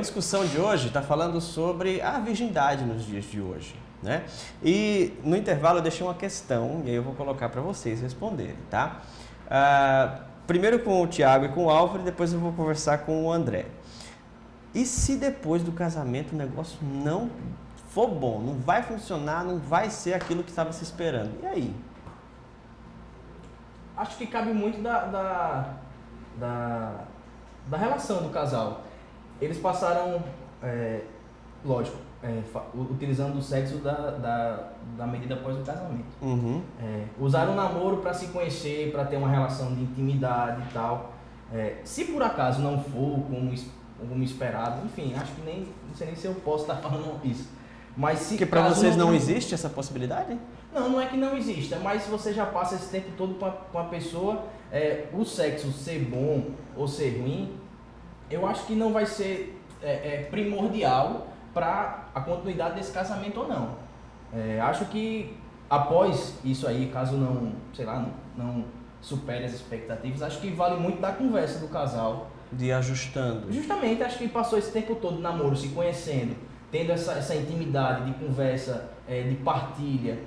discussão de hoje está falando sobre a virgindade nos dias de hoje, né? E no intervalo eu deixei uma questão e aí eu vou colocar para vocês responderem, tá? Primeiro com o Thiago e com o Álvaro e depois eu vou conversar com o André. E se depois do casamento o negócio não for bom, não vai funcionar, não vai ser aquilo que estava se esperando? E aí? Acho que cabe muito da relação do casal. Eles passaram, lógico, utilizando o sexo da medida após o casamento. Uhum. Usaram o namoro para se conhecer, para ter uma relação de intimidade e tal. Se por acaso não for como esperado, enfim, acho que não sei nem se eu posso estar falando isso. Mas se porque para vocês não existe essa possibilidade? Não é que não exista, mas se você já passa esse tempo todo com a pessoa, o sexo ser bom ou ser ruim, eu acho que não vai ser primordial para a continuidade desse casamento ou não. Acho que após isso aí, caso não supere as expectativas, acho que vale muito da conversa do casal. De ir ajustando. Justamente, acho que passou esse tempo todo de namoro, se conhecendo, tendo essa intimidade de conversa, de partilha.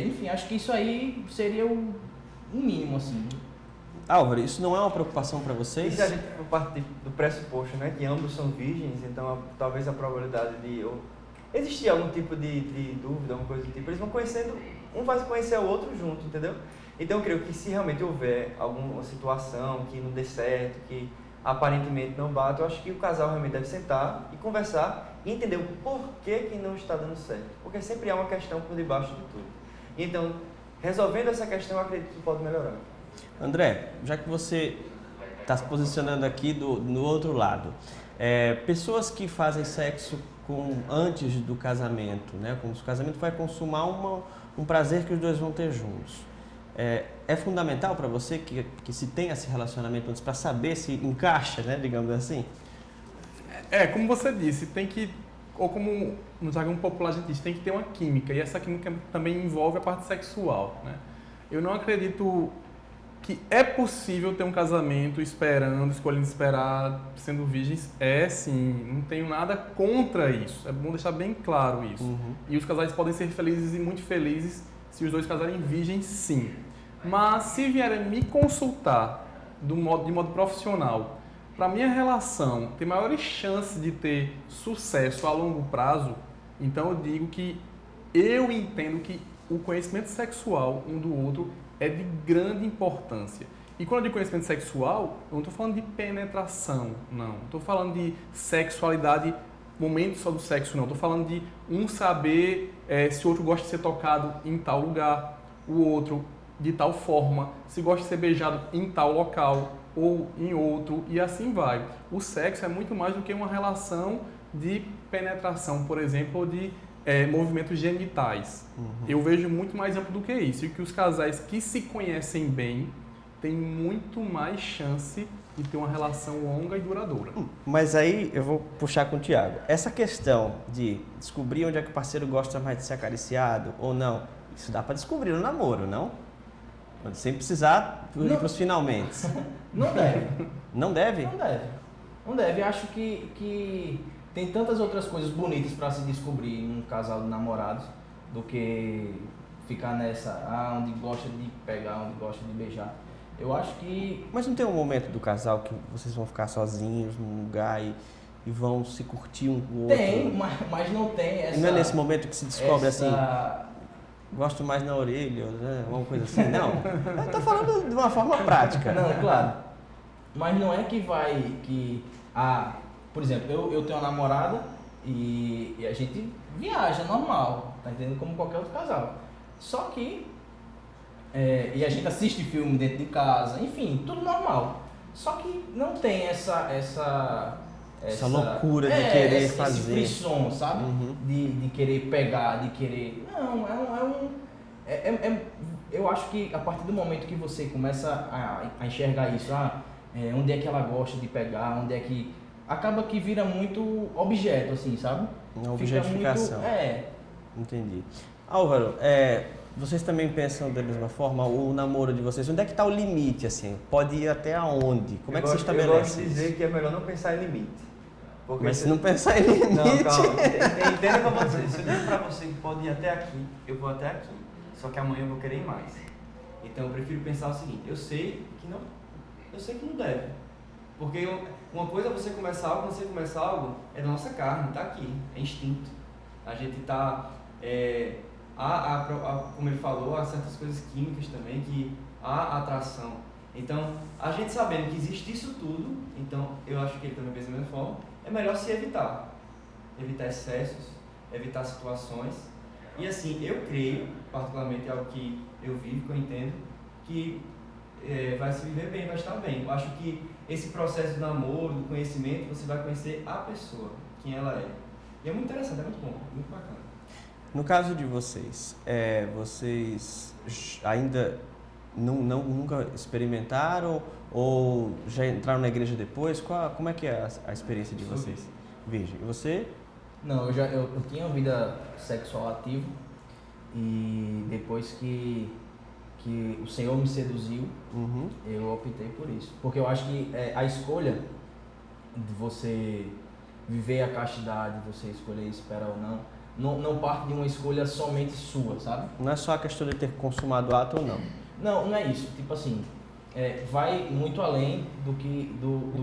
Enfim, acho que isso aí seria o mínimo, assim. Álvaro, isso não é uma preocupação para vocês? Isso a gente parte do pressuposto, né? Que ambos são virgens, então talvez a probabilidade de existir algum tipo de dúvida, alguma coisa do tipo, eles vão conhecendo, um vai conhecer o outro junto, entendeu? Então eu creio que se realmente houver alguma situação que não dê certo, que aparentemente não bate, eu acho que o casal realmente deve sentar e conversar e entender o porquê que não está dando certo. Porque sempre há uma questão por debaixo de tudo. Então, resolvendo essa questão, eu acredito que pode melhorar. André, já que você está se posicionando aqui no outro lado, pessoas que fazem sexo antes do casamento, né? Como se o casamento vai consumar um prazer que os dois vão ter juntos. É fundamental para você que se tenha esse relacionamento antes para saber se encaixa, né, digamos assim? Como você disse, tem que, ou como no jargão popular a gente diz, tem que ter uma química, e essa química também envolve a parte sexual, né? Eu não acredito que é possível ter um casamento escolhendo esperar, sendo virgens. Sim, não tenho nada contra isso, é bom deixar bem claro isso. Uhum. E os casais podem ser felizes e muito felizes se os dois casarem virgens, sim. Mas se vierem me consultar de modo profissional, para minha relação ter maiores chances de ter sucesso a longo prazo, então eu digo que eu entendo que o conhecimento sexual um do outro é de grande importância. E quando eu digo conhecimento sexual, eu não estou falando de penetração, não. Estou falando de sexualidade, momento só do sexo, não. Estou falando de um saber se o outro gosta de ser tocado em tal lugar, o outro de tal forma, se gosta de ser beijado em tal local ou em outro, e assim vai. O sexo é muito mais do que uma relação de penetração, por exemplo, ou de movimentos genitais. Uhum. Eu vejo muito mais amplo do que isso, e que os casais que se conhecem bem têm muito mais chance de ter uma relação longa e duradoura. Mas aí eu vou puxar com o Thiago. Essa questão de descobrir onde é que o parceiro gosta mais de ser acariciado ou não, isso dá para descobrir no namoro, não? Sem precisar ir para os finalmente. Não deve. Não deve? Não deve. Acho que tem tantas outras coisas bonitas para se descobrir num casal de namorados do que ficar nessa, onde gosta de pegar, onde gosta de beijar. Eu acho que... Mas não tem um momento do casal que vocês vão ficar sozinhos num lugar e vão se curtir um com o outro? Tem, mas não tem essa... Não é nesse momento que se descobre assim, gosto mais na orelha, né? Alguma coisa assim? Não. Eu tô falando de uma forma prática. Não, claro. Mas não é que por exemplo, eu tenho uma namorada e a gente viaja normal, tá entendendo? Como qualquer outro casal. Só que... e a gente assiste filme dentro de casa, enfim, tudo normal. Só que não tem essa loucura de querer fazer. Esse frisson, sabe? Uhum. De querer pegar, de querer... Não, eu acho que a partir do momento que você começa a enxergar isso, onde é que ela gosta de pegar, onde é que... Acaba que vira muito objeto, assim, sabe? Uma objetificação. Entendi. Álvaro, vocês também pensam da mesma forma? O namoro de vocês, onde é que está o limite, assim? Pode ir até aonde? Como é que você estabelece Eu gosto de dizer isso? que é melhor não pensar em limite. Porque Mas se não pensar em limite... Não, calma. Entenda o que eu vou dizer. Se eu digo pra você que pode ir até aqui, eu vou até aqui. Só que amanhã eu vou querer ir mais. Então eu prefiro pensar o seguinte, eu sei que não deve. Porque uma coisa é você começar algo, quando você começa algo, é da nossa carne, tá aqui, é instinto. A gente tá... como ele falou, há certas coisas químicas também que há atração. Então, a gente sabendo que existe isso tudo, então eu acho que ele também pensa da mesma forma, é melhor se evitar. Evitar excessos, evitar situações. E assim, eu creio, particularmente é algo que eu vivo, que eu entendo, que vai se viver bem, vai estar bem. Eu acho que esse processo do namoro, do conhecimento, você vai conhecer a pessoa, quem ela é. E é muito interessante, é muito bom, muito bacana. No caso de vocês, vocês ainda nunca experimentaram ou já entraram na igreja depois? Como é que é a experiência de vocês? Virgem, e você? Não, eu tinha uma vida sexual ativa e depois que o Senhor me seduziu, eu optei por isso. Porque eu acho que a escolha de você viver a castidade, você escolher esperar ou não parte de uma escolha somente sua, sabe? Não é só a questão de ter consumado o ato ou não. Não é isso. Tipo assim, vai muito além do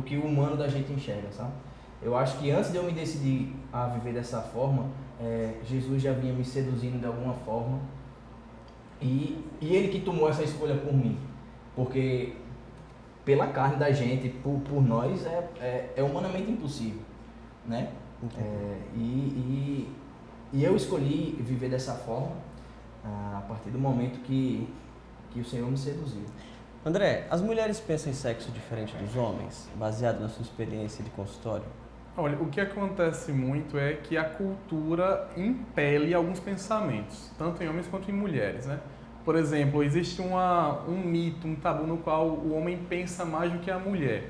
que o humano da gente enxerga, sabe? Eu acho que antes de eu me decidir a viver dessa forma, Jesus já vinha me seduzindo de alguma forma e ele que tomou essa escolha por mim, porque pela carne da gente, por nós, é humanamente impossível, né? E eu escolhi viver dessa forma a partir do momento que o Senhor me seduziu. André, as mulheres pensam em sexo diferente dos homens, baseado na sua experiência de consultório? Olha, o que acontece muito é que a cultura impele alguns pensamentos, tanto em homens quanto em mulheres, né? Por exemplo, existe um mito, um tabu no qual o homem pensa mais do que a mulher.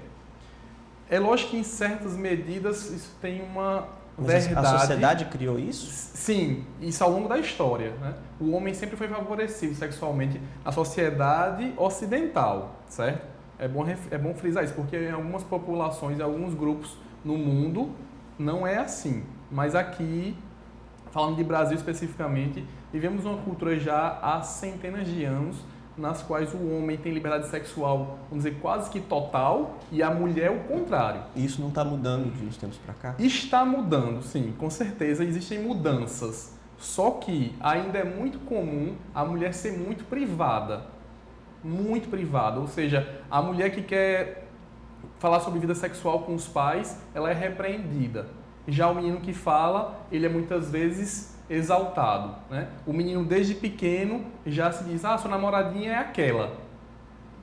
É lógico que em certas medidas isso tem uma verdade. A sociedade criou isso? Sim, isso ao longo da história, né? O homem sempre foi favorecido sexualmente na sociedade ocidental, certo? É bom frisar isso, porque em algumas populações, em alguns grupos no mundo, não é assim. Mas aqui, falando de Brasil especificamente, vivemos uma cultura já há centenas de anos, nas quais o homem tem liberdade sexual, vamos dizer, quase que total, e a mulher o contrário. Isso não está mudando de uns tempos para cá? Está mudando, sim, com certeza existem mudanças. Só que ainda é muito comum a mulher ser muito privada, ou seja, a mulher que quer falar sobre vida sexual com os pais, ela é repreendida. Já o menino que fala, ele é muitas vezes exaltado, né? O menino desde pequeno já se diz, sua namoradinha é aquela,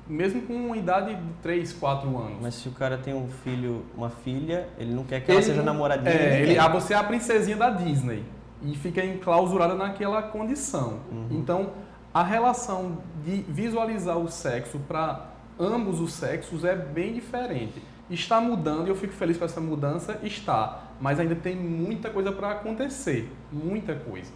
mesmo com uma idade de 3, 4 anos. Mas se o cara tem um filho, uma filha, ele não quer que ela seja namoradinha de ninguém. Você é a princesinha da Disney e fica enclausurada naquela condição. Então, a relação de visualizar o sexo para ambos os sexos é bem diferente. Está mudando e eu fico feliz com essa mudança, mas ainda tem muita coisa para acontecer, muita coisa.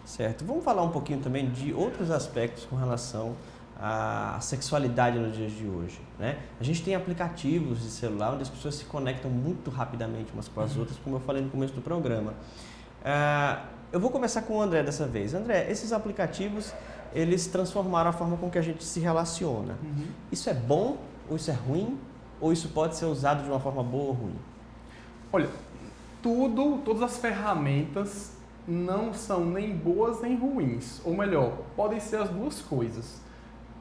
Certo. Vamos falar um pouquinho também de outros aspectos com relação à sexualidade nos dias de hoje, né? A gente tem aplicativos de celular onde as pessoas se conectam muito rapidamente umas com as outras, como eu falei no começo do programa. Eu vou começar com o André dessa vez. André, esses aplicativos, eles transformaram a forma com que a gente se relaciona. Isso é bom ou isso é ruim? Ou isso pode ser usado de uma forma boa ou ruim? Olha, todas as ferramentas não são nem boas nem ruins. Ou melhor, podem ser as duas coisas.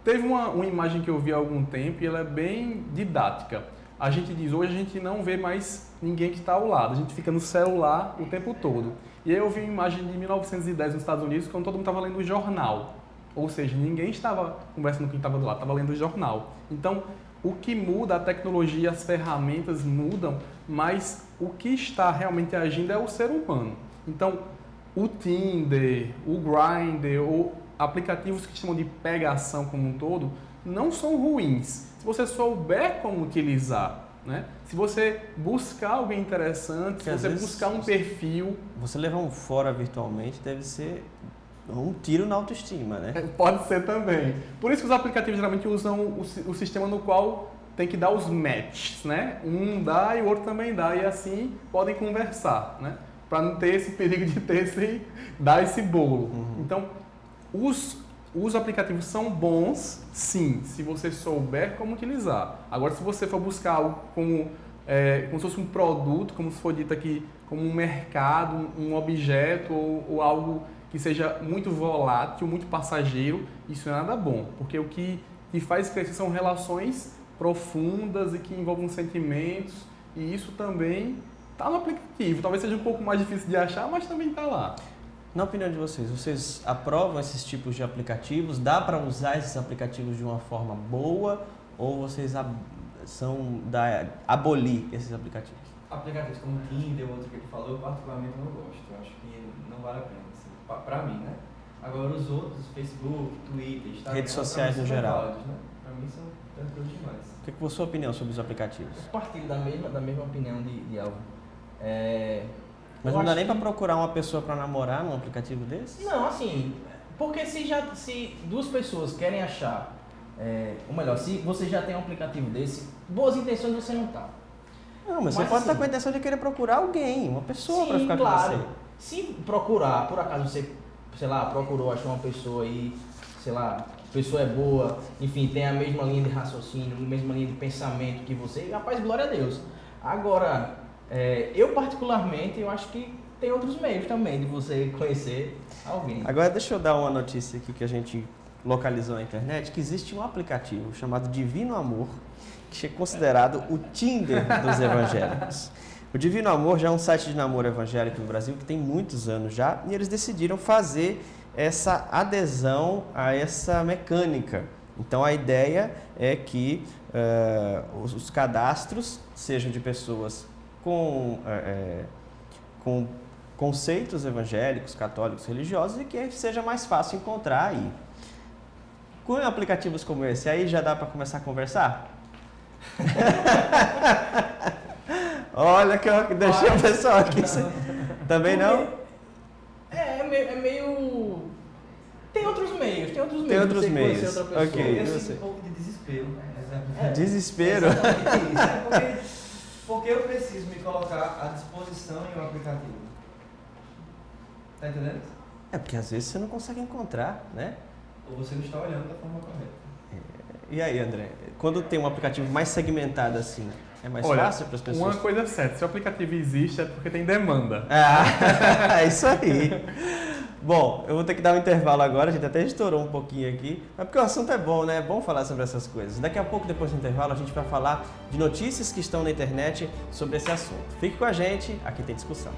Teve uma imagem que eu vi há algum tempo e ela é bem didática. A gente diz, hoje a gente não vê mais ninguém que está ao lado, a gente fica no celular o tempo todo. E aí eu vi uma imagem de 1910 nos Estados Unidos, quando todo mundo estava lendo o jornal. Ou seja, ninguém estava conversando com quem estava do lado, estava lendo o jornal. Então, o que muda, a tecnologia, as ferramentas mudam, mas o que está realmente agindo é o ser humano. Então, o Tinder, o Grindr, ou aplicativos que chamam de pegação como um todo, não são ruins. Se você souber como utilizar, né? Se você buscar alguém interessante, se você buscar um perfil... Você levar um fora virtualmente deve ser um tiro na autoestima, né? Pode ser também. Por isso que os aplicativos geralmente usam o sistema no qual tem que dar os matches, né? Um dá e o outro também dá, e assim podem conversar, né? Para não ter esse perigo de dar esse bolo. Então, os aplicativos são bons, sim, se você souber como utilizar. Agora, se você for buscar algo como se fosse um produto, como se for dito aqui, como um mercado, um objeto ou algo que seja muito volátil, muito passageiro, isso não é nada bom, porque o que faz crescer são relações profundas e que envolvem sentimentos, e isso também está no aplicativo. Talvez seja um pouco mais difícil de achar, mas também está lá. Na opinião de vocês aprovam esses tipos de aplicativos? Dá para usar esses aplicativos de uma forma boa ou vocês são abolir esses aplicativos? Aplicativos como o Tinder, outro que ele falou, eu particularmente não gosto. Eu acho que não vale a pena, assim, pra mim, né? Agora os outros, Facebook, Twitter, Instagram, redes sociais no geral. Válidos, né? Pra mim são tranquilos demais. O que é a sua opinião sobre os aplicativos? Eu partilho da mesma opinião de Alvo. Mas não dá nem para procurar uma pessoa para namorar num aplicativo desse? Não, assim, porque se duas pessoas querem achar, ou melhor, se você já tem um aplicativo desse, boas intenções você não tá. Não, mas você pode estar com a intenção de querer procurar alguém, uma pessoa para ficar claro. com você. Se procurar, por acaso você, sei lá, procurou, achou uma pessoa aí, sei lá, a pessoa é boa, enfim, tem a mesma linha de raciocínio, a mesma linha de pensamento que você, rapaz, glória a Deus. Agora, eu particularmente, eu acho que tem outros meios também de você conhecer alguém. Agora deixa eu dar uma notícia aqui que a gente localizou na internet, que existe um aplicativo chamado Divino Amor, que é considerado o Tinder dos evangélicos. O Divino Amor já é um site de namoro evangélico no Brasil que tem muitos anos já, e eles decidiram fazer essa adesão a essa mecânica. Então a ideia é que os cadastros sejam de pessoas com conceitos evangélicos, católicos, religiosos, e que seja mais fácil encontrar aí. Com aplicativos como esse, aí já dá para começar a conversar? Olha que eu deixei o pessoal aqui. Também não? É meio... Tem outros meios. Tem outros meios. Outra pessoa. Ok. Eu sinto um pouco de desespero. Desespero? Exatamente isso. Porque eu preciso me colocar à disposição em um aplicativo. Tá entendendo? É porque às vezes você não consegue encontrar, né? Ou você não está olhando da forma correta. E aí, André? Quando tem um aplicativo mais segmentado assim, é mais fácil para as pessoas? Uma coisa é certa, se o aplicativo existe é porque tem demanda. É isso aí. Bom, eu vou ter que dar um intervalo agora, a gente até estourou um pouquinho aqui, mas porque o assunto é bom, né? É bom falar sobre essas coisas. Daqui a pouco, depois do intervalo, a gente vai falar de notícias que estão na internet sobre esse assunto. Fique com a gente, aqui tem discussão.